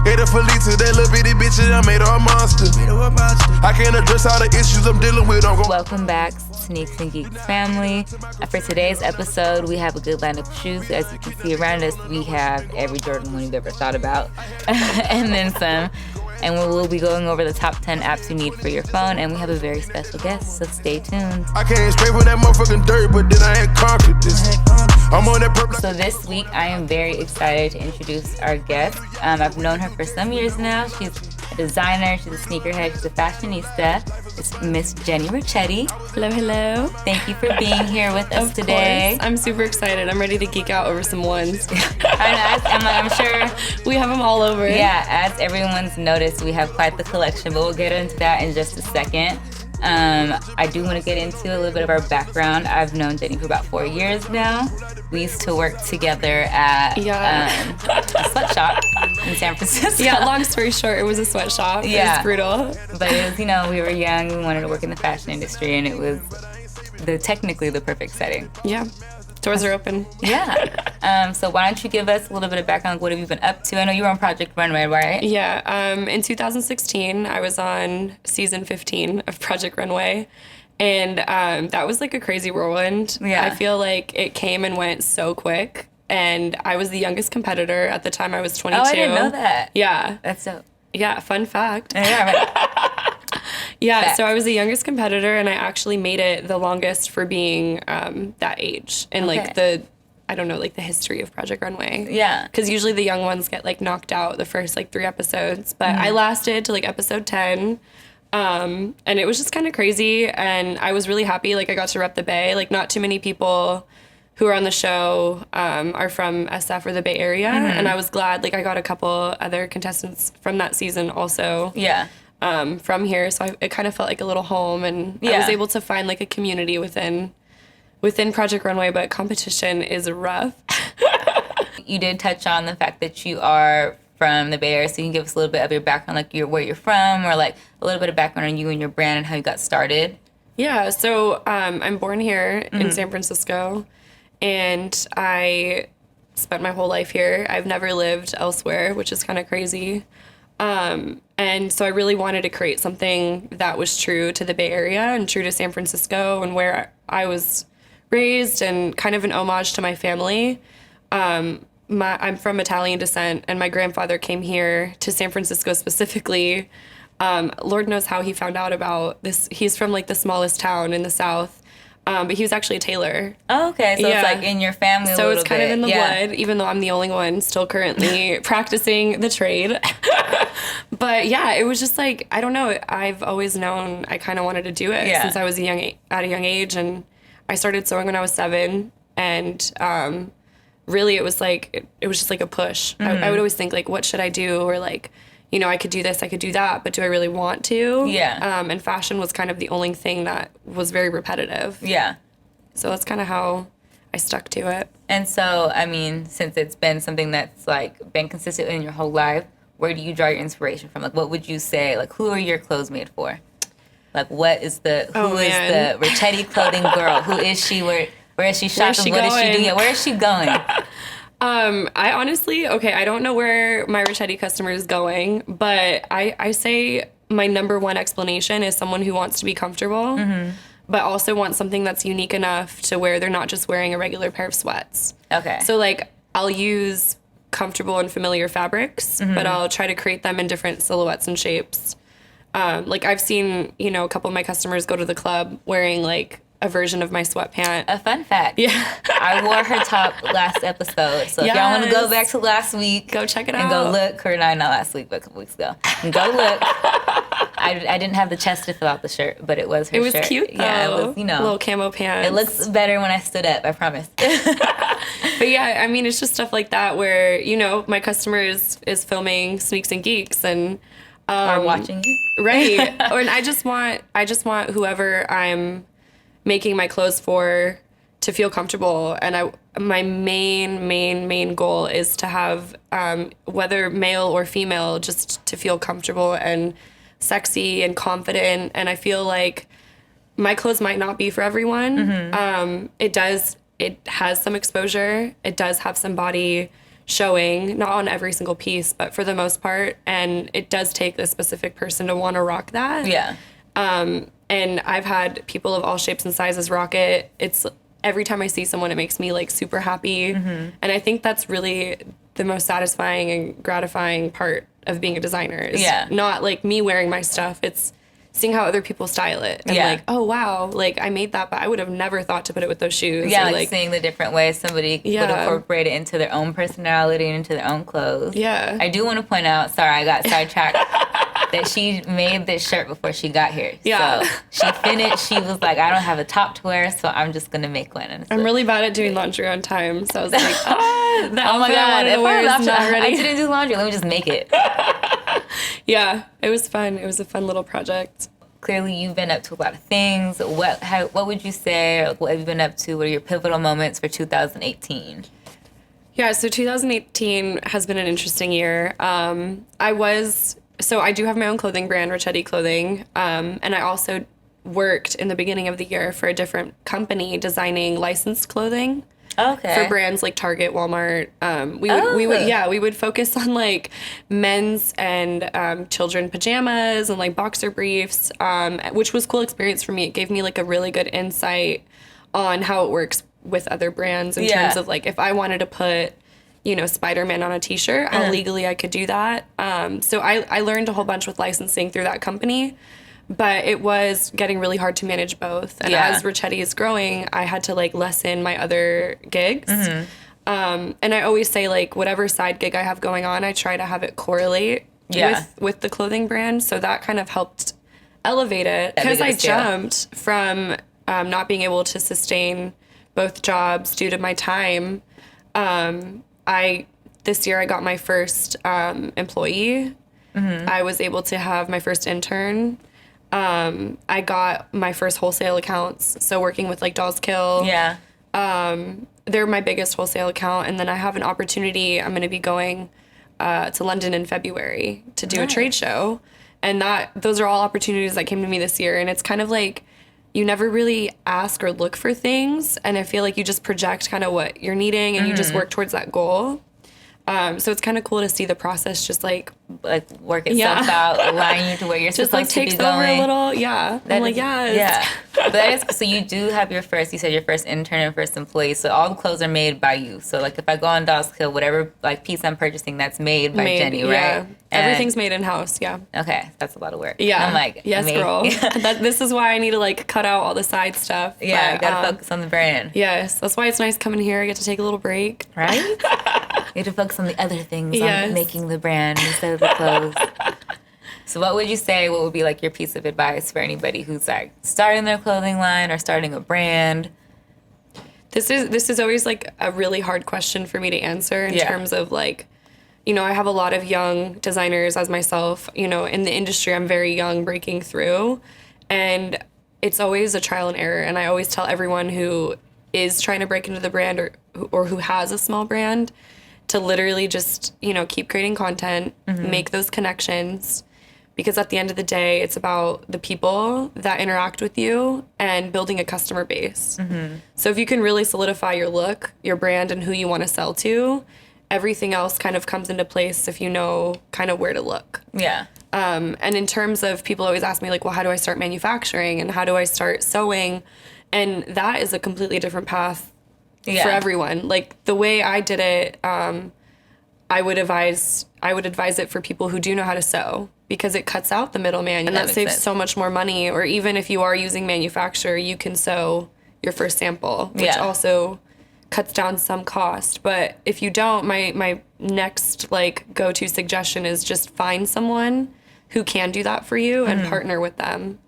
Hit a Felita, that little bitty bitch, and I made her a monster. I can't address all the issues I'm dealing with. Welcome back, Sneaks and Geeks family. For today's episode, we have a good line of shoes. As you can see around us, we have every Jordan 1 you've ever thought about, and then some. And we'll be going over the top 10 apps you need for your phone, and we have a very special guest, so stay tuned. I came straight from that motherfucking dirt, but then I ain't conquered this. I'm on that purple. So this week, I am very excited to introduce our guest. I've known her for some years now. She's a designer, she's a sneakerhead, she's a fashionista. It's Miss Jenni Riccetti. Hello, hello. Thank you for being here with us today. Of course. I'm super excited. I'm ready to geek out over some ones. I'm sure we have them all over. Yeah, as everyone's noticed, we have quite the collection, but we'll get into that in just a second. I do want to get into a little bit of our background. I've known Jenni for about 4 years now. We used to work together at a sweatshop in San Francisco. Yeah, long story short, it was a sweatshop. Yeah. It was brutal. But it was, we were young, we wanted to work in the fashion industry, and it was technically the perfect setting. Yeah. Doors are open. Yeah. So why don't you give us a little bit of background? What have you been up to? I know you were on Project Runway, right? Yeah. In 2016, I was on season 15 of Project Runway. And that was like a crazy whirlwind. Yeah. I feel like it came and went so quick. And I was the youngest competitor. At the time, I was 22. Oh, I didn't know that. Yeah. That's dope. Yeah, fun fact. Yeah, right. Yeah, Fact. So I was the youngest competitor, and I actually made it the longest for being that age in the history of Project Runway. Yeah. Because usually the young ones get like knocked out the first like 3 episodes, but I lasted to like episode 10. And it was just kind of crazy, and I was really happy. Like I got to rep the Bay. Like not too many people who are on the show are from SF or the Bay Area, and I was glad. Like I got a couple other contestants from that season also. Yeah. From here, so it kind of felt like a little home, and I was able to find like a community within Project Runway, but competition is rough. You did touch on the fact that you are from the Bay Area, so you can give us a little bit of your background, like where you're from, or like a little bit of background on you and your brand and how you got started. Yeah, so I'm born here in San Francisco, and I spent my whole life here. I've never lived elsewhere, which is kind of crazy. And so I really wanted to create something that was true to the Bay Area and true to San Francisco and where I was raised, and kind of an homage to my family. I'm from Italian descent, and my grandfather came here to San Francisco specifically. Lord knows how he found out about this. He's from like the smallest town in the South. But he was actually a tailor. Oh, okay. So it's like in your family a little bit. So it's kind of in the blood, even though I'm the only one still currently practicing the trade. But yeah, it was just like, I don't know. I've always known I kind of wanted to do it since I was at a young age. And I started sewing when I was 7. And really it was like, it was just like a push. I would always think like, what should I do? Or like, I could do this, I could do that, but do I really want to? Yeah. And fashion was kind of the only thing that was very repetitive. Yeah. So that's kind of how I stuck to it. And so, I mean, since it's been something that's like been consistent in your whole life, where do you draw your inspiration from? Like, what would you say? Like, who are your clothes made for? Like, who is the Riccetti clothing girl? Who is she? Where is she shopping? What is she doing? Where is she going? I honestly, I don't know where my Riccetti customer is going, but I say my number one explanation is someone who wants to be comfortable, but also wants something that's unique enough to where they're not just wearing a regular pair of sweats. Okay. So, like, I'll use comfortable and familiar fabrics, but I'll try to create them in different silhouettes and shapes. Like, I've seen, a couple of my customers go to the club wearing, like, a version of my sweatpant. A fun fact. Yeah. I wore her top last episode. So if y'all want to go back to last week. Go check it and out. And go look. Or not last week, but a couple weeks ago. And go look. I didn't have the chest to fill out the shirt, but it was her shirt. It was cute, though. Yeah, it was, little camo pants. It looks better when I stood up, I promise. But yeah, I mean, it's just stuff like that where, my customer is filming Sneaks and Geeks and... or watching you. Right. And I just want whoever I'm making my clothes for to feel comfortable. And my main goal is to have, whether male or female, just to feel comfortable and sexy and confident. And I feel like my clothes might not be for everyone. It has some exposure. It does have some body showing, not on every single piece, but for the most part. And it does take a specific person to want to rock that. Yeah. And I've had people of all shapes and sizes rock it. It's every time I see someone, it makes me like super happy. And I think that's really the most satisfying and gratifying part of being a designer. Is not like me wearing my stuff. It's seeing how other people style it. And like, oh wow, like I made that, but I would have never thought to put it with those shoes. Yeah, or, like seeing the different ways somebody would incorporate it into their own personality and into their own clothes. Yeah. I do want to point out, sorry, I got sidetracked, that she made this shirt before she got here. Yeah. So she finished, she was like, I don't have a top to wear, so I'm just going to make one. And so, I'm really bad at doing laundry on time, so I was like, the oh my outfit I God, wanted to wear is not ready. I didn't do laundry, let me just make it. Yeah, it was fun. It was a fun little project. Clearly, you've been up to a lot of things. What would you say, or what have you been up to? What are your pivotal moments for 2018? Yeah, so 2018 has been an interesting year. I do have my own clothing brand, Riccetti Clothing, and I also worked in the beginning of the year for a different company designing licensed clothing. Okay. For brands like Target, Walmart. We would focus on like men's and children pajamas and like boxer briefs, which was a cool experience for me. It gave me like a really good insight on how it works with other brands in terms of like if I wanted to put, you know, Spider-Man on a t-shirt, how legally I could do that. So I learned a whole bunch with licensing through that company. But it was getting really hard to manage both. And as Riccetti is growing, I had to, like, lessen my other gigs. And I always say, like, whatever side gig I have going on, I try to have it correlate with the clothing brand. So that kind of helped elevate it. Because I jumped from not being able to sustain both jobs due to my time. This year I got my first employee. I was able to have my first intern. I got my first wholesale accounts, so working with like Dolls Kill. Yeah. They're my biggest wholesale account, and then I have an opportunity. I'm going to be going to London in February to do a trade show, and those are all opportunities that came to me this year. And it's kind of like you never really ask or look for things, and I feel like you just project kind of what you're needing, and you just work towards that goal. So it's kind of cool to see the process just like work itself out, align you to where you're just supposed to be takes going. Over a little, I'm like, yes. Yeah. But that is, so you do have you said your first intern and first employee, so all the clothes are made by you. So like if I go on Dolls Kill, whatever like piece I'm purchasing, that's made by Jenni, right? Everything's made in-house, Okay, that's a lot of work. Yeah. I'm like, yes, girl. This is why I need to like cut out all the side stuff. Yeah, gotta focus on the brand. Yes, that's why it's nice coming here. I get to take a little break. Right? You have to focus on the other things, on making the brand instead of the clothes. So what would you say, what would be like your piece of advice for anybody who's like starting their clothing line or starting a brand? This is always like a really hard question for me to answer in terms of like, you know, I have a lot of young designers as myself, you know, in the industry. I'm very young breaking through, and it's always a trial and error. And I always tell everyone who is trying to break into the brand or who has a small brand to literally just, you know, keep creating content, make those connections, because at the end of the day, it's about the people that interact with you and building a customer base. So if you can really solidify your look, your brand, and who you want to sell to, everything else kind of comes into place if you know kind of where to look. Yeah. And in terms of, people always ask me like, well, how do I start manufacturing and how do I start sewing? And that is a completely different path for everyone. Like the way I did it, I would advise it for people who do know how to sew, because it cuts out the middleman, and that saves so much more money. Or even if you are using manufacturer, you can sew your first sample, which also cuts down some cost. But if you don't, my next like go-to suggestion is just find someone who can do that for you and partner with them.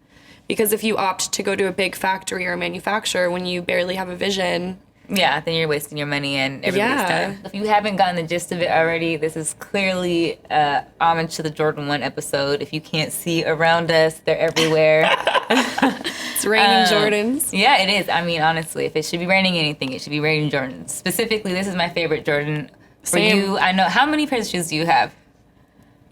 Because if you opt to go to a big factory or a manufacturer when you barely have a vision, then you're wasting your money and everybody's time. If you haven't gotten the gist of it already, this is clearly homage to the Jordan 1 episode. If you can't see around us, they're everywhere. It's raining Jordans. Yeah, it is. I mean, honestly, if it should be raining anything, it should be raining Jordans. Specifically, this is my favorite Jordan. Same. For you, I know. How many pairs of shoes do you have?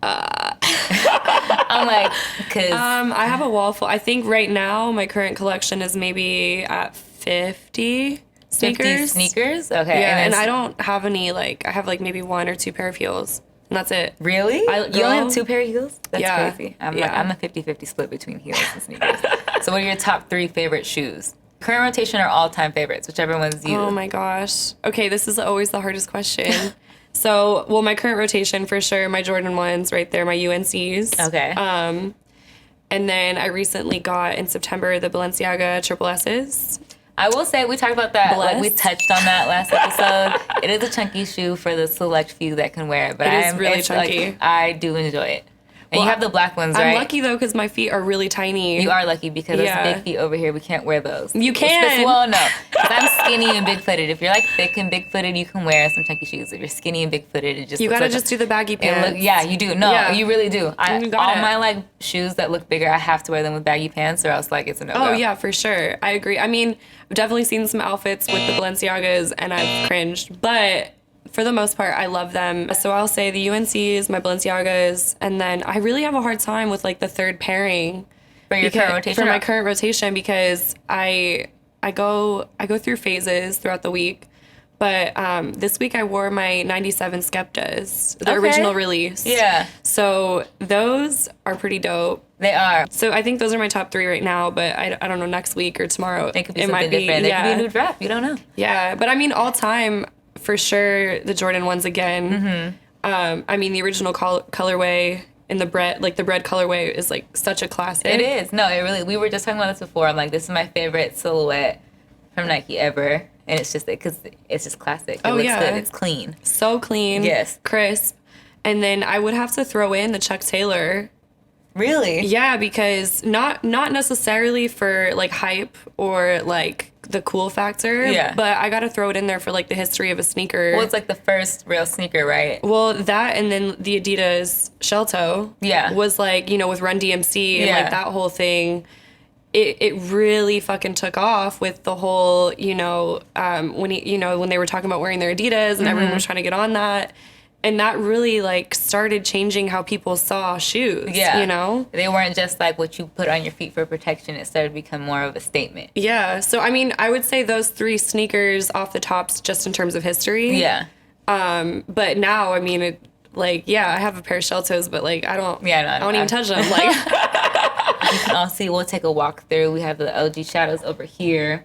I'm like, because... I have a wall full. I think right now my current collection is maybe at 50. sneakers. 50 sneakers? Okay. Yeah, and then I don't have any, like, I have, like, maybe 1 or 2 pair of heels. And that's it. Really? You only have 2 pair of heels? That's Yeah. crazy. I'm a 50-50 split between heels and sneakers. So what are your top 3 favorite shoes? Current rotation or all-time favorites, whichever one's you. Oh my gosh. Okay, this is always the hardest question. So, well, my current rotation for sure, my Jordan 1s right there, my UNCs. Okay. And then I recently got in September the Balenciaga Triple S's. I will say we talked about that. Bless. Like we touched on that last episode. It is a chunky shoe for the select few that can wear it, but It is really it's chunky. Like, I do enjoy it. And Well, you have the black ones, right? I'm lucky though because my feet are really tiny. You are lucky because Yeah. those big feet over here, we can't wear those. You can. Well, no. 'Cause I'm skinny and big-footed. If you're like thick and big-footed, you can wear some chunky shoes. If you're skinny and big-footed, it just You looks gotta like just do the baggy pants. yeah, you do. No, Yeah. you really do. You All got it. my like shoes that look bigger, I have to wear them with baggy pants, or else like it's a no-go. Oh yeah, for sure. I agree. I mean, I've definitely seen some outfits with the Balenciagas and I've cringed, but for the most part, I love them. So I'll say the UNCs, my Balenciagas, and then I really have a hard time with like the third pairing For your current rotation? for my current rotation because I go through phases throughout the week. But this week I wore my 97 Skeptas, the Okay. original release. Yeah. So those are pretty dope. They are. So I think those are my top 3 right now, but I don't know, next week or tomorrow. It could be something different. There could be a new draft. You don't know. Yeah, but I mean, all time, for sure, the Jordan ones again. I mean, the original colorway in the bread colorway is like such a classic. It is. No, it really. We were just talking about this before. I'm like, this is my favorite silhouette from Nike ever, and it's just because it's just classic. It looks good. It's clean. So clean. Yes. Crisp. And then I would have to throw in the Chuck Taylor. Really? Yeah, because not necessarily for like hype or like the cool factor. Yeah. But I gotta throw it in there for like the history of a sneaker. Well, it's like the first real sneaker, right? Well, that and then the Adidas Shell Toe was like, you know, with Run DMC and like that whole thing. It really fucking took off with the whole, you know, when they were talking about wearing their Adidas and everyone was trying to get on that. And that really like started changing how people saw shoes. Yeah. You know? They weren't just like what you put on your feet for protection. It started to become more of a statement. Yeah. So I mean, I would say those 3 sneakers off the tops just in terms of history. Yeah. But now, I mean, I have a pair of Shell Toes, but like I don't even touch them. Like You can all see, we'll take a walk through. We have the LG shadows over here.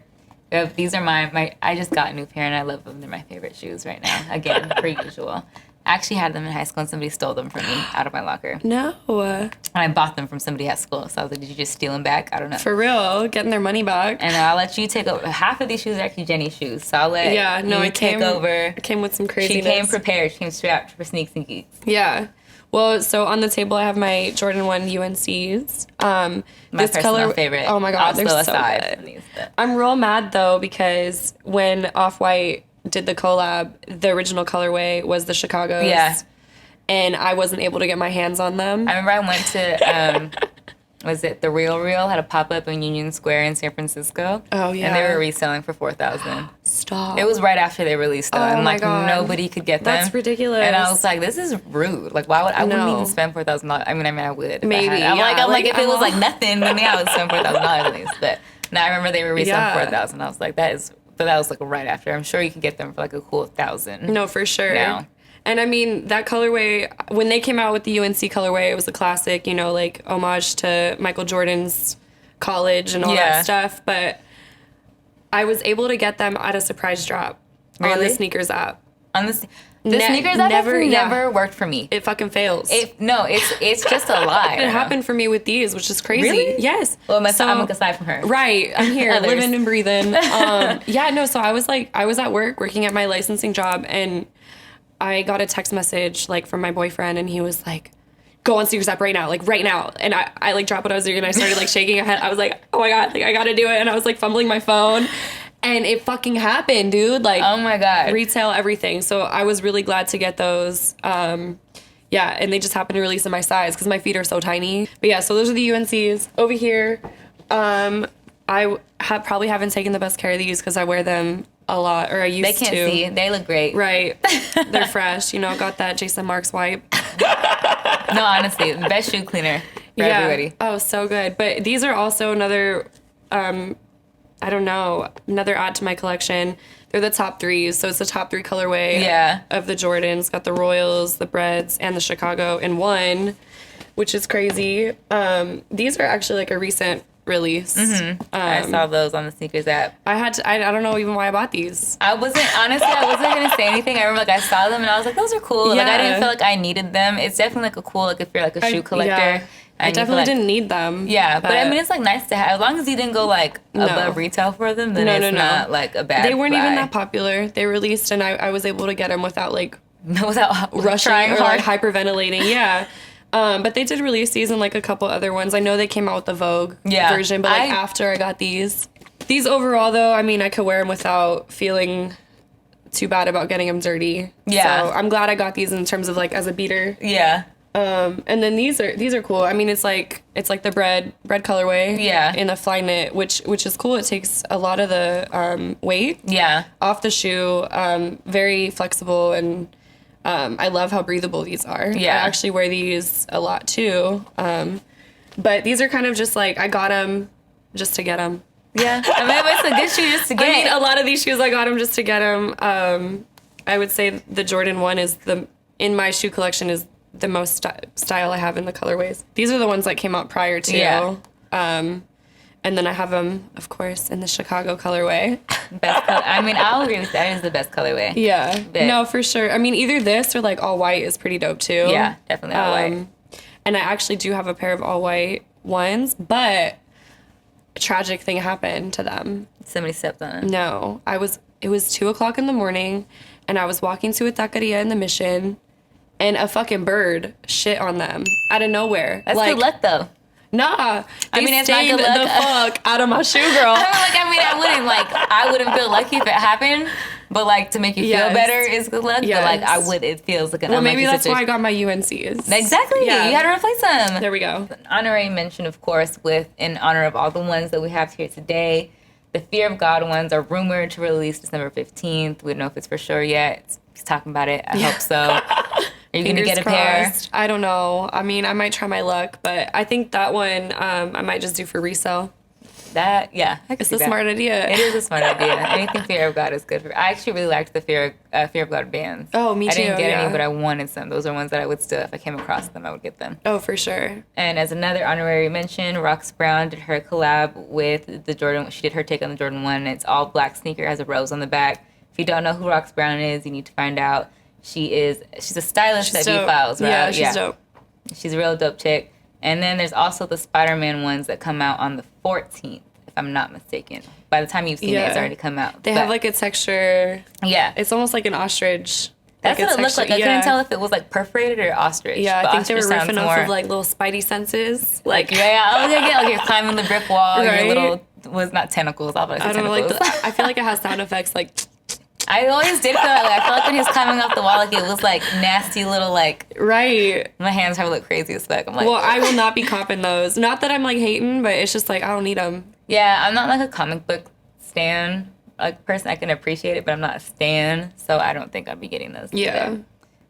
These are my I just got a new pair and I love them. They're my favorite shoes right now. Again, per usual. I actually had them in high school and somebody stole them from me out of my locker. no. And I bought them from somebody at school. So I was like, did you just steal them back? I don't know. For real, getting their money back. And I'll let you take over. Half of these shoes are actually Jenni's shoes. So I'll let you take over. I came with some craziness. She came prepared. She came strapped for Sneaks and Geeks. Yeah. Well, so on the table I have my Jordan 1 UNCs. My this personal color, favorite. Oh my god, they're so aside good. from these, but. I'm real mad though because when Off-White did the collab, the original colorway was the Chicago's. Yeah. And I wasn't able to get my hands on them. I remember I went to, was it The Real had a pop-up in Union Square in San Francisco. Oh, yeah. And they were reselling for $4,000. Stop. It was right after they released them. Oh, and my like God. nobody could get them. That's ridiculous. And I was like, this is rude. Like, why would I wouldn't No. even spend $4,000. I mean, I would. if I Maybe, had. I'm yeah. like, if it was Oh. like nothing, then yeah, I would spend $4,000 at least. But now I remember they were reselling Yeah. $4,000. I was like, but that was like right after. I'm sure you can get them for like a cool $1,000. No, for sure. now. And I mean, that colorway, when they came out with the UNC colorway, it was a classic, you know, like homage to Michael Jordan's college and all that stuff. But I was able to get them at a surprise drop on Really? the sneakers app. On the sneakers app never worked for me. It fucking fails. It's just a lie. It happened for me with these, which is crazy. Really? Yes. Well, I'm like aside from her. Right. I'm here Others. living and breathing. So I was at work working at my licensing job and I got a text message like from my boyfriend and he was like, go on Sneakers app right now, like right now. And I like dropped what I was doing and I started like shaking my head. I was like, oh my God, like I gotta do it. And I was like fumbling my phone and it fucking happened, dude. Like, Oh my God. retail, everything. So I was really glad to get those. And they just happened to release in my size because my feet are so tiny. But yeah, so those are the UNCs. Over here, probably haven't taken the best care of these because I wear them a lot, or I used to. They can't see. They look great. Right. They're fresh. You know, got that Jason Marks wipe. No, honestly, the best shoe cleaner for everybody. Oh, so good. But these are also another, another add to my collection they're the top 3s. So it's the top 3 colorway of the Jordans. Got the Royals, the Breads, and the Chicago in one, which is crazy. These are actually like a recent release. I saw those on the sneakers app. I don't know even why I bought these. I wasn't gonna say anything. I remember like I saw them and I was like, those are cool. Like I didn't feel like I needed them. It's definitely like a cool, like if you're like a shoe collector. I definitely didn't need them. Yeah, but I mean it's like nice to have. As long as you didn't go like above retail for them, then it's not like a bad They weren't buy. even that popular. They released and I was able to get them without like rushing or hard. like hyperventilating. Yeah. But they did release these and like a couple other ones. I know they came out with the Vogue version, but like after I got these. These overall though, I mean, I could wear them without feeling too bad about getting them dirty. Yeah. So I'm glad I got these in terms of like as a beater. Yeah. And then these are cool. I mean, it's like the bread colorway. Yeah. In the fly knit, which is cool. It takes a lot of the weight. Yeah. Off the shoe. Very flexible and. I love how breathable these are. Yeah. I actually wear these a lot too. But these are kind of just like, I got them just to get them. Yeah. I mean, it's a good shoe just to get. I mean, a lot of these shoes, I got them just to get them. I would say the Jordan 1 is in my shoe collection is the most style I have in the colorways. These are the ones that came out prior to. Yeah. And then I have them, of course, in the Chicago colorway. Best color. I mean, I'll agree with that. It is the best colorway. Yeah. But, no, for sure. I mean, either this or like all white is pretty dope too. Yeah, definitely all white. And I actually do have a pair of all white ones, but a tragic thing happened to them. Somebody stepped on it. No, it was 2:00 in the morning, and I was walking to a taqueria in the Mission, and a fucking bird shit on them out of nowhere. That's like, good luck though. Nah, I mean, it's not good luck. The fuck out of my shoe, girl. I wouldn't feel lucky if it happened, but like to make you feel better is good luck. Yes. But like it feels like an well, unlucky maybe that's situation. why I got my UNCs. Exactly. Yeah. You gotta replace them. There we go. Honorary mention, of course, in honor of all the ones that we have here today. The Fear of God ones are rumored to release December 15th. We don't know if it's for sure yet. He's talking about it. I hope so. Are you going to get a pair? I don't know. I mean, I might try my luck, but I think that one I might just do for resale. It's a smart idea. It is a smart idea. Anything Fear of God is good for. I actually really liked the Fear of God bands. Oh, me too. I didn't get any, but I wanted some. Those are ones that I would still, if I came across them, I would get them. Oh, for sure. And as another honorary mention, Rox Brown did her collab with the Jordan. She did her take on the Jordan 1. It's all black sneaker, has a rose on the back. If you don't know who Rox Brown is, you need to find out. She's a stylist at V-Files, right? Yeah, she's dope. She's a real dope chick. And then there's also the Spider-Man ones that come out on the 14th, if I'm not mistaken. By the time you've seen it, it's already come out. They have like a texture. Yeah. It's almost like an ostrich. That's what it looked like. I couldn't tell if it was like perforated or ostrich. Yeah, I think they were riffing off of like little spidey senses. Like you're climbing the brick wall. Right? Your little was not tentacles. I don't know. Like I feel like it has sound effects like. I always did feel like I feel like when he was climbing up the wall, like it was like nasty little like. Right. My hands have look crazy as fuck. I'm like. Well, I will not be copping those. Not that I'm like hating, but it's just like I don't need them. Yeah, I'm not like a comic book stan like person. I can appreciate it, but I'm not a stan, so I don't think I'll be getting those. Yeah. Today.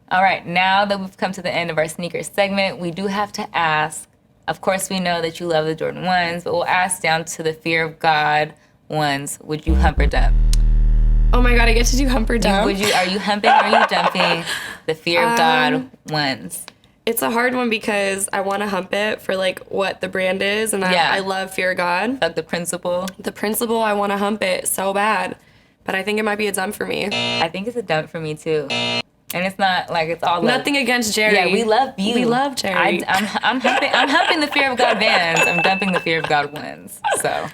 All right, now that we've come to the end of our sneakers segment, we do have to ask. Of course, we know that you love the Jordan 1s, but we'll ask down to the Fear of God ones. Would you hump or dump? Oh my God, I get to do hump or dump? Are you humping or are you dumping the Fear of God ones? It's a hard one because I want to hump it for like what the brand is, and I love Fear of God. Like the principle? The principle, I want to hump it so bad, but I think it might be a dump for me. I think it's a dump for me too. And it's not like it's all nothing against Jerry. Yeah, we love you. We love Jerry. I'm humping the Fear of God bands. I'm dumping the Fear of God ones. So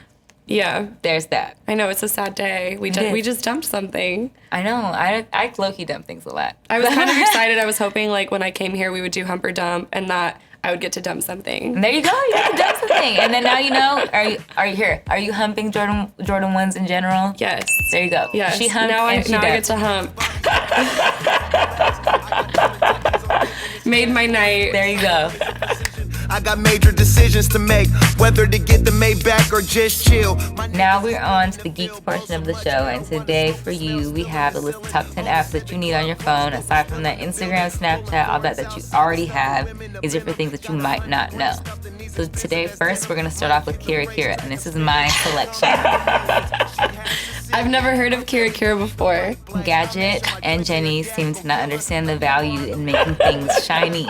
yeah, there's that. I know it's a sad day. We just dumped something. I know. I low-key dump things a lot. I was kind of excited. I was hoping like when I came here we would do hump or dump, and that I would get to dump something. And there you go. You get to dump something, and then now you know. Are you here? Are you humping Jordan ones in general? Yes. There you go. Yes. She humped now and she I get to hump. Made my night. There you go. I got major decisions to make, whether to get the Maybach or just chill. Now we're on to the Geeks portion of the show, and today for you, we have a list of top 10 apps that you need on your phone. Aside from that Instagram, Snapchat, all that you already have, these are for things that you might not know. So today, first, we're going to start off with Kira Kira, and this is my selection. I've never heard of Kira Kira before. Gadget and Jenni seem to not understand the value in making things shiny.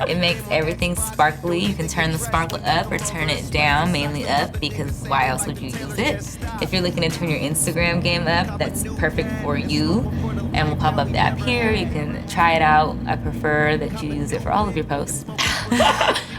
It makes everything sparkly. You can turn the sparkle up or turn it down, mainly up, because why else would you use it? If you're looking to turn your Instagram game up, that's perfect for you. And we'll pop up the app here. You can try it out. I prefer that you use it for all of your posts.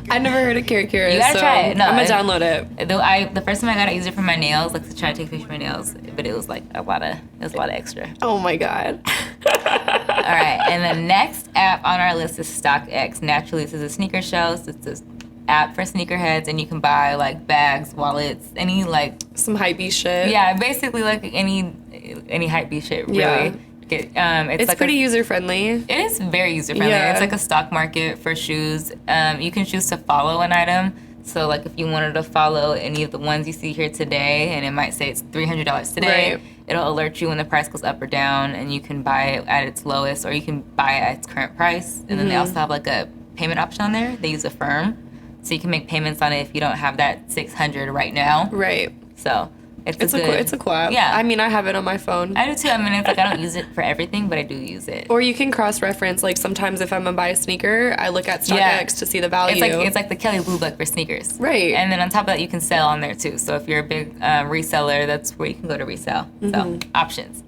I've never heard of Kira Kira. You gotta try it. No, I'm gonna download it. The first time I got it, I used it for my nails, like to try to take pictures of my nails, but it was like a lot of extra. Oh my god. All right, and the next app on our list is StockX. Naturally, this is a sneaker show, so it's an app for sneakerheads, and you can buy like bags, wallets, any like some hypebeast shit. Yeah, basically like any hypebeast shit. Really. Yeah. It's like pretty user friendly. It is very user friendly. Yeah. It's like a stock market for shoes. You can choose to follow an item. So like if you wanted to follow any of the ones you see here today, and it might say it's $300 today, Right. It'll alert you when the price goes up or down, and you can buy it at its lowest, or you can buy it at its current price. And then they also have like a payment option on there. They use Affirm, so you can make payments on it if you don't have that $600 right now. Right. So It's a cool app. Yeah. I mean, I have it on my phone. I do too. I mean, it's like I don't use it for everything, but I do use it. Or you can cross-reference. Like sometimes if I'm gonna buy a sneaker, I look at StockX to see the value. It's like the Kelly Blue Book for sneakers. Right. And then on top of that, you can sell on there too. So if you're a big reseller, that's where you can go to resell. So options.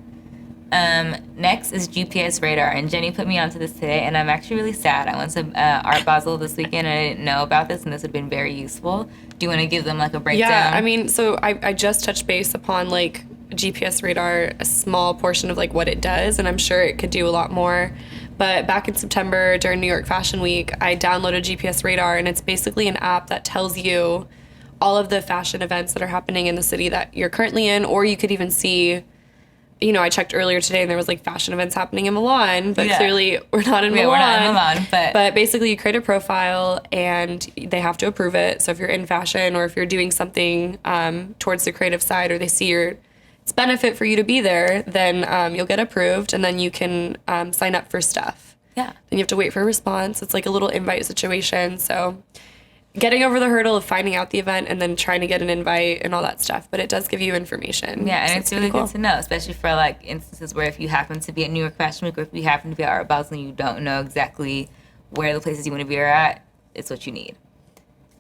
Next is GPS Radar, and Jenni put me onto this today, and I'm actually really sad. I went to Art Basel this weekend, and I didn't know about this, and this would have been very useful. Do you want to give them like a breakdown? Yeah, I mean, so I just touched base upon like GPS Radar, a small portion of like what it does, and I'm sure it could do a lot more. But back in September during New York Fashion Week, I downloaded GPS Radar, and it's basically an app that tells you all of the fashion events that are happening in the city that you're currently in, or you could even see. You know, I checked earlier today and there was like fashion events happening in Milan, but clearly we're not in Milan. We're not in Milan, but basically you create a profile and they have to approve it. So if you're in fashion or if you're doing something towards the creative side, or they see it's benefit for you to be there, then you'll get approved, and then you can sign up for stuff. Yeah. Then you have to wait for a response. It's like a little invite situation. So getting over the hurdle of finding out the event and then trying to get an invite and all that stuff, but it does give you information. Yeah, and so it's really cool. good to know, especially for like instances where if you happen to be at New York Fashion Week, or if you happen to be at Art Basel and you don't know exactly where the places you want to be are at, it's what you need.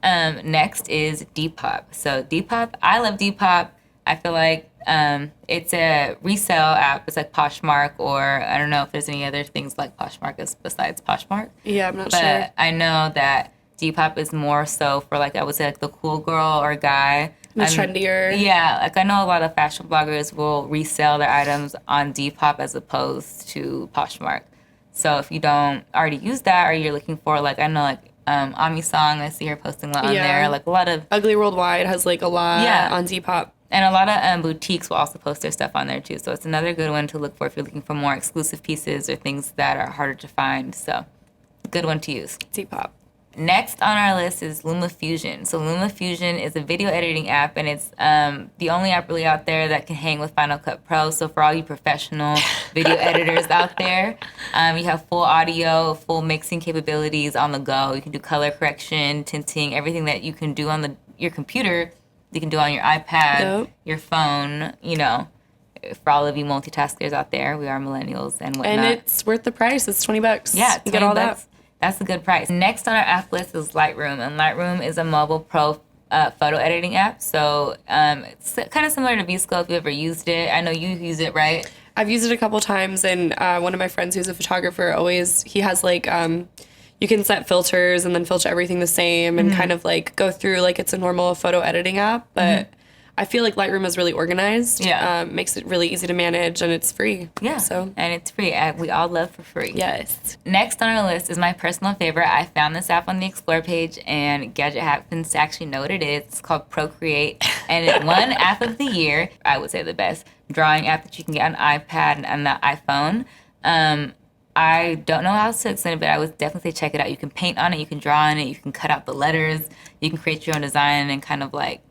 Next is Depop. So Depop, I love Depop. I feel like it's a resale app. It's like Poshmark, or I don't know if there's any other things like Poshmark besides Poshmark. Yeah, I'm not but sure. I know that Depop is more so for like, I would say like the cool girl or guy. The trendier. Yeah, like I know a lot of fashion bloggers will resell their items on Depop as opposed to Poshmark. So if you don't already use that, or you're looking for like, I know like Ami Song, I see her posting a lot on there. Like a lot of Ugly Worldwide has like a lot on Depop. And a lot of boutiques will also post their stuff on there too. So it's another good one to look for if you're looking for more exclusive pieces or things that are harder to find. So good one to use. Depop. Next on our list is LumaFusion. So LumaFusion is a video editing app, and it's the only app really out there that can hang with Final Cut Pro. So for all you professional video editors out there, you have full audio, full mixing capabilities on the go. You can do color correction, tinting, everything that you can do on your computer, you can do on your iPad, your phone, you know. For all of you multitaskers out there, we are millennials and whatnot. And it's worth the price. It's $20. Yeah, you get all that. That's a good price. Next on our app list is Lightroom, and Lightroom is a mobile pro photo editing app. So it's kind of similar to VSCO if you ever used it. I know you use it, right? I've used it a couple times, and one of my friends who's a photographer he has like you can set filters and then filter everything the same and kind of like go through like it's a normal photo editing app, but I feel like Lightroom is really organized. Yeah. Makes it really easy to manage, and it's free. Yeah. So. And it's free. We all love for free. Yes. Next on our list is my personal favorite. I found this app on the Explore page, and Gadget happens to actually know what it is. It's called Procreate, and it's one app of the year. I would say the best drawing app that you can get on iPad and on the iPhone. I don't know how to explain it, but I would definitely say check it out. You can paint on it, you can draw on it, you can cut out the letters, you can create your own design and kind of like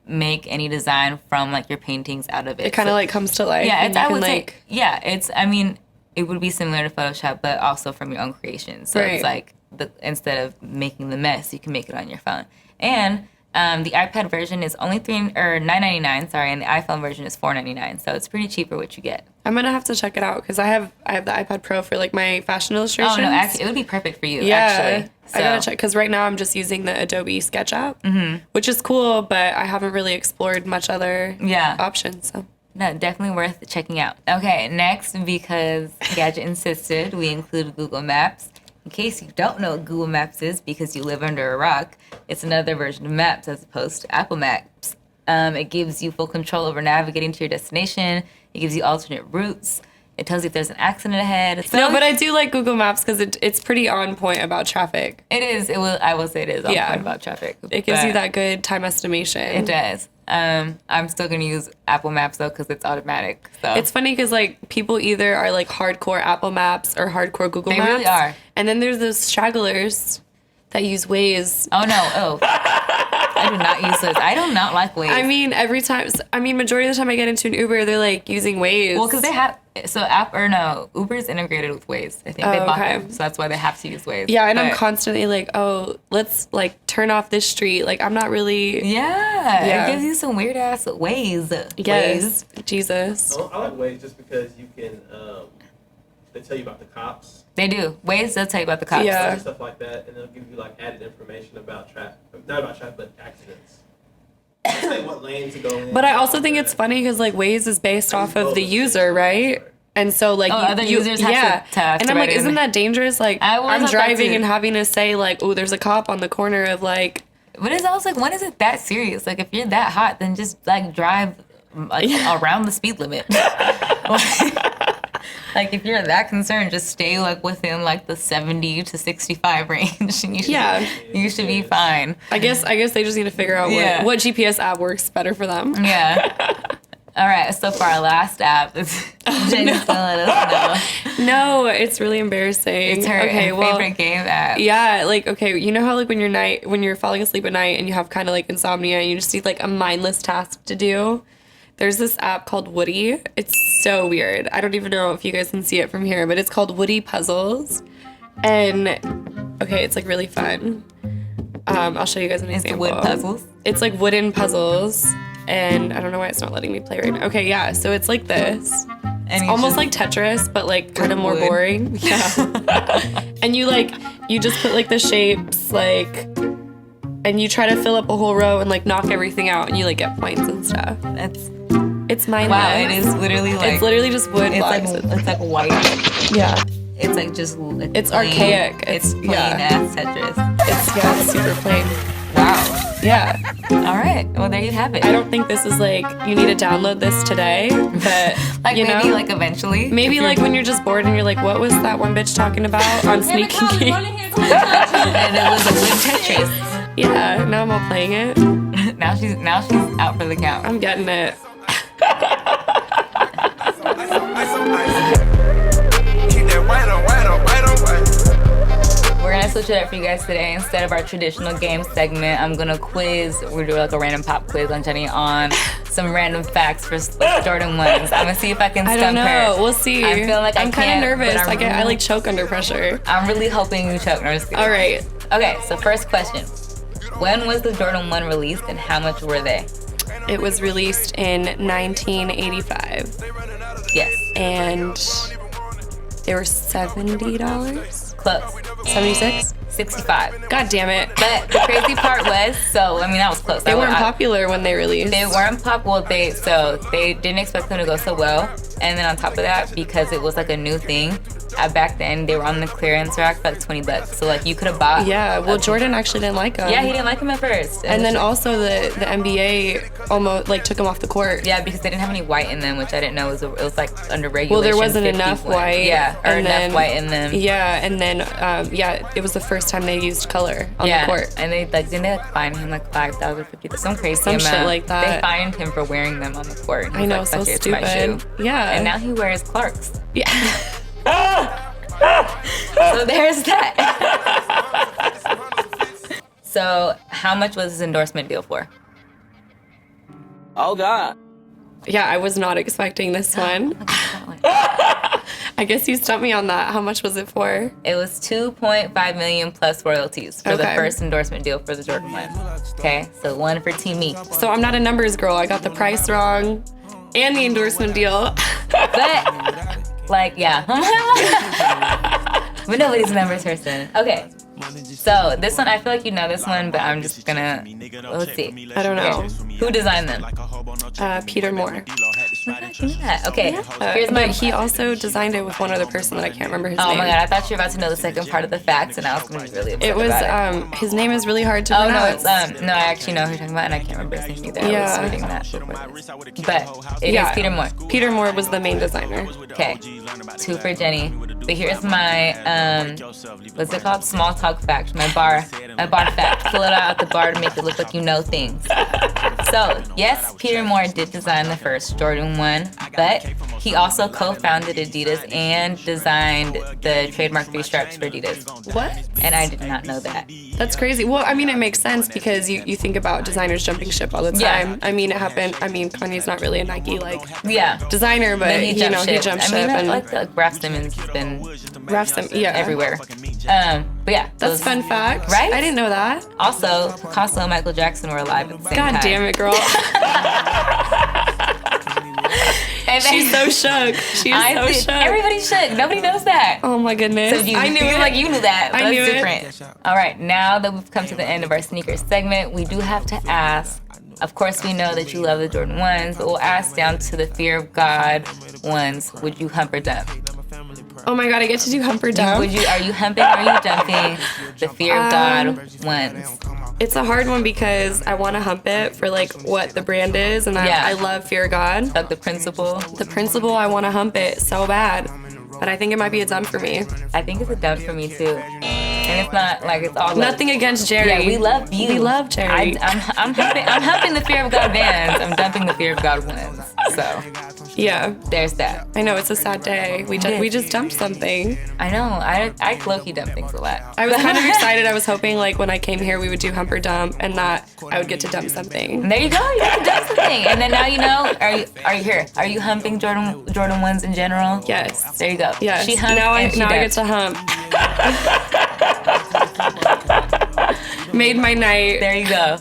make any design from like your paintings out of it. It kind of like comes to life. Yeah, I would say. Yeah, I mean, it would be similar to Photoshop, but also from your own creation. So it's like instead of making the mess, you can make it on your phone. And The iPad version is only $9.99, sorry, and the iPhone version is $4.99. So it's pretty cheap for what you get. I'm gonna have to check it out because I have the iPad Pro for like my fashion illustrations. Oh no, actually, it would be perfect for you. Yeah, actually. So. I gotta check because right now I'm just using the Adobe Sketch app, which is cool, but I haven't really explored much other options. So. No, definitely worth checking out. Okay, next, because Gadget insisted, we include Google Maps. In case you don't know what Google Maps is because you live under a rock, it's another version of Maps as opposed to Apple Maps. It gives you full control over navigating to your destination. It gives you alternate routes. It tells you if there's an accident ahead. So no, but I do like Google Maps because it's pretty on point about traffic. It is. I will say it is on point about traffic. It gives you that good time estimation. It does. I'm still going to use Apple Maps, though, because it's automatic. So. It's funny because, like, people either are, like, hardcore Apple Maps or hardcore Google Maps. They really are. And then there's those stragglers that use Waze. Oh, no. Oh. I do not use Waze. I do not like Waze. I mean, majority of the time I get into an Uber, they're, like, using Waze. Well, because they have... So, Uber's integrated with Waze. I think they bought them, so that's why they have to use Waze. Yeah, and I'm constantly like, oh, let's, like, turn off this street. Like, I'm not really... Yeah. It gives you some weird-ass Waze. Yes. Waze. Jesus. I like Waze just because you can... they tell you about the cops. They do. Waze does tell you about the cops. Yeah. Stuff like that, and they'll give you, like, added information about traffic. Not about traffic, but accidents. Like what lane to go in. But I also think it's funny because like Waze is based off of the user, right? And so like other users have to and I'm like, isn't that dangerous? Like I'm driving and having to say like, oh, there's a cop on the corner of like. But it's also like, when is it that serious? Like if you're that hot, then just like drive like around the speed limit. Like if you're that concerned, just stay like within like the 70 to 65 range, and you should be fine. I guess they just need to figure out what GPS app works better for them. Yeah. All right. So for our last app, Jenni's gonna let us know. No, it's really embarrassing. It's her favorite game app. Yeah, like okay, you know how like when you're falling asleep at night and you have kind of like insomnia and you just need like a mindless task to do. There's this app called Woody. It's so weird. I don't even know if you guys can see it from here, but it's called Woody Puzzles. And, okay, it's, like, really fun. I'll show you guys an example. It's wood puzzles? It's, like, wooden puzzles. And I don't know why it's not letting me play right now. Okay, yeah, so it's like this. It's almost like Tetris, but, like, kind of more boring. Yeah. And you just put, like, the shapes, like... And you try to fill up a whole row and, like, knock everything out. And you, like, get points and stuff. It's mindless. Wow, it is literally like... It's literally just wood blocks. It's like white. Yeah. It's like just... It's archaic. It's plain ass Tetris. It's super plain. Wow. Yeah. All right. Well, there you have it. I don't think this is like, you need to download this today, but, like you maybe know, like eventually. Maybe like when you're just bored and you're like, what was that one bitch talking about on Sneaky Geeks? And it was a wood Tetris. Yeah, now I'm all playing it. now she's out for the count. I'm getting it. We're gonna switch it up for you guys today. Instead of our traditional game segment, I'm gonna we're doing like a random pop quiz on Jenni on some random facts for like, Jordan 1s. I'm gonna see if I can stump her. I don't know. We'll see. I'm feeling like I'm kind of nervous. I like choke under pressure. I'm really hoping you choke. No, all right. Okay, so first question. When was the Jordan 1 released and how much were they? It was released in 1985. Yes. And they were $70? Close. 76? 65. God damn it. But the crazy part was, that was close. They weren't popular when they released. They weren't popular. They didn't expect them to go so well. And then on top of that, because it was like a new thing, back then they were on the clearance rack for like $20. So like you could have bought. Yeah, well Jordan actually didn't like them. Yeah, he didn't like them at first. And then also the NBA almost like took them off the court. Yeah, because they didn't have any white in them, which I didn't know it was like under regulation. Well, there wasn't enough white. Yeah, or enough white in them. Yeah, and then it was the first time they used color on the court. And they didn't they fine him like $5,000, $50,000, some crazy amount. Shit like that. They fined him for wearing them on the court. I know, so stupid. Yeah. And now he wears Clarks. Yeah. So there's that. So how much was this endorsement deal for? Oh God. Yeah, I was not expecting this one. I I guess you stumped me on that. How much was it for? It was $2.5 million plus royalties for the first endorsement deal for the Jordan 1. Okay, so 1 for Team Me. So I'm not a numbers girl. I got the price wrong and the endorsement deal. But, like, yeah. But nobody's a numbers person. Okay. So this one, I feel like you know this one, but I'm just gonna, let's see. I don't know. Okay. Who designed them? Peter Moore. Okay, here's But he also designed it with one other person that I can't remember his name. Oh my god, I thought you were about to know the second part of the facts, and I was gonna be really upset It was, about it. his name is really hard to Oh pronounce. no, it's no, I actually know who you're talking about, and I can't remember his name either. Yeah. I was reading that before this. But it is Peter Moore. Peter Moore was the main designer. Okay, 2 for Jenny. But here's my what's it called? Small talk fact. My bar fact. Pull it out the bar to make it look like you know things. So yes, Peter Moore did design the first Jordan 1, but he also co-founded Adidas and designed the trademark 3 stripes for Adidas. What? And I did not know that. That's crazy. Well, I mean, it makes sense because you think about designers jumping ship all the time. Yeah. I mean, it happened. I mean, Kanye's not really a Nike Yeah. designer, but He jumped ship. I mean, and like Raf Simons has been everywhere. But yeah, that's fun fact, right? I didn't know that. Also, Picasso and Michael Jackson were alive at the same time. God damn it, girl. She's so shook. She is so shook. Everybody's shook. Nobody knows that. Oh my goodness. So I knew it. Like you knew that. But I knew that's different. All right, now that we've come to the end of our sneakers segment, we do have to ask. Of course, we know that you love the Jordan 1s, but we'll ask down to the fear of God ones. Would you hump or dump? Oh my god, I get to do hump or dump? Are you humping or are you dumping the fear of God ones? It's a hard one because I want to hump it for like what the brand is, and I love Fear of God. Like the principle. The principle, I want to hump it so bad, but I think it might be a dump for me. I think it's a dump for me too. And it's not like it's all nothing against Jerry. Yeah, we love you. We love Jerry. I'm humping the fear of God bands. I'm dumping the fear of God ones. So yeah, there's that. I know it's a sad day. We just dumped something. I know. I low-key dump things a lot. I was kind of excited. I was hoping like when I came here we would do hump or dump, and that I would get to dump something. And there you go. You get to dump something, and then now you know. Are you here? Are you humping Jordan ones in general? Yes. There you go. Yes. She humped. Now I get to hump. Made my night. There you go.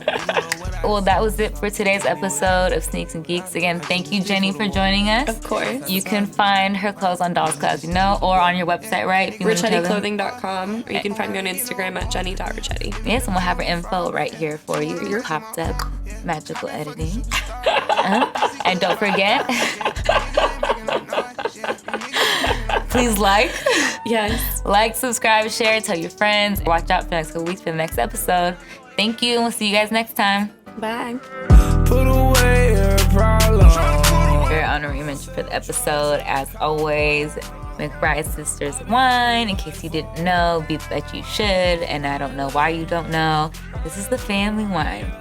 Well, that was it for today's episode of Sneaks and Geeks. Again, thank you, Jenny, for joining us. Of course. You can find her clothes on Dolls Cloud, or on your website, right? RicccettiClothing.com, or you can find me on Instagram at Jenni.Riccetti. Yes, and we'll have her info right here for you. Your popped up magical editing. And don't forget, please like. Yes. Like, subscribe, share, tell your friends. Watch out for the next couple weeks for the next episode. Thank you, and we'll see you guys next time. Bye. Put away your problem. Your honorary mention for the episode, as always, McBride Sisters Wine. In case you didn't know, beats that you should, and I don't know why you don't know. This is the family wine.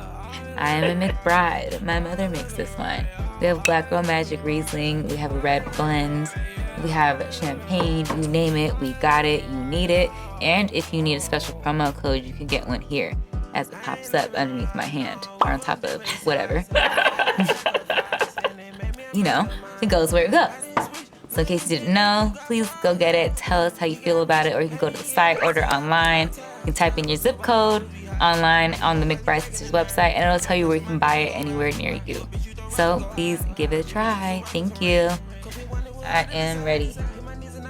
I am a McBride. My mother makes this wine. We have Black Girl Magic Riesling. We have a red blend. We have champagne. You name it, we got it. You need it. And if you need a special promo code, you can get one here as it pops up underneath my hand or on top of whatever. You know, it goes where it goes. So in case you didn't know, please go get it. Tell us how you feel about it, or you can go to the site, order online. You can type in your zip code online on the McBride Sisters website, and it'll tell you where you can buy it anywhere near you. So please give it a try. Thank you. I am ready.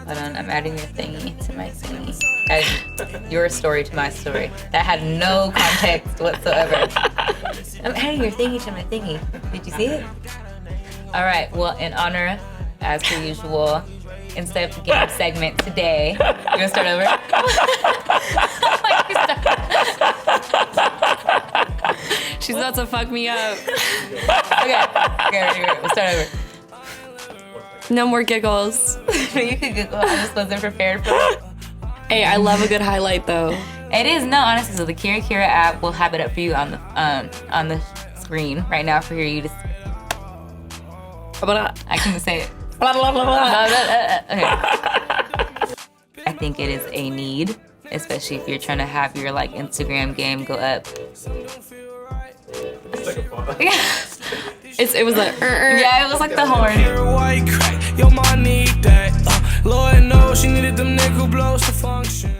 Hold on, I'm adding your thingy to my thingy. Adding your story to my story. That had no context whatsoever. I'm adding your thingy to my thingy. Did you see it? All right, well, in honor, as per usual, instead of the game segment today, you're gonna start over? She's about to fuck me up. Okay, we'll start over. No more giggles. You could Google. I just wasn't prepared for it. Hey, I love a good highlight though. It is, no, honestly. So the Kira Kira app will have it up for you on the screen right now for you to. I can say it. Okay. I think it is a need, especially if you're trying to have your like Instagram game go up. It was like yeah, it was like the horn. Your white crack, your mom need that. Lord knows she needed them nickel blows to function.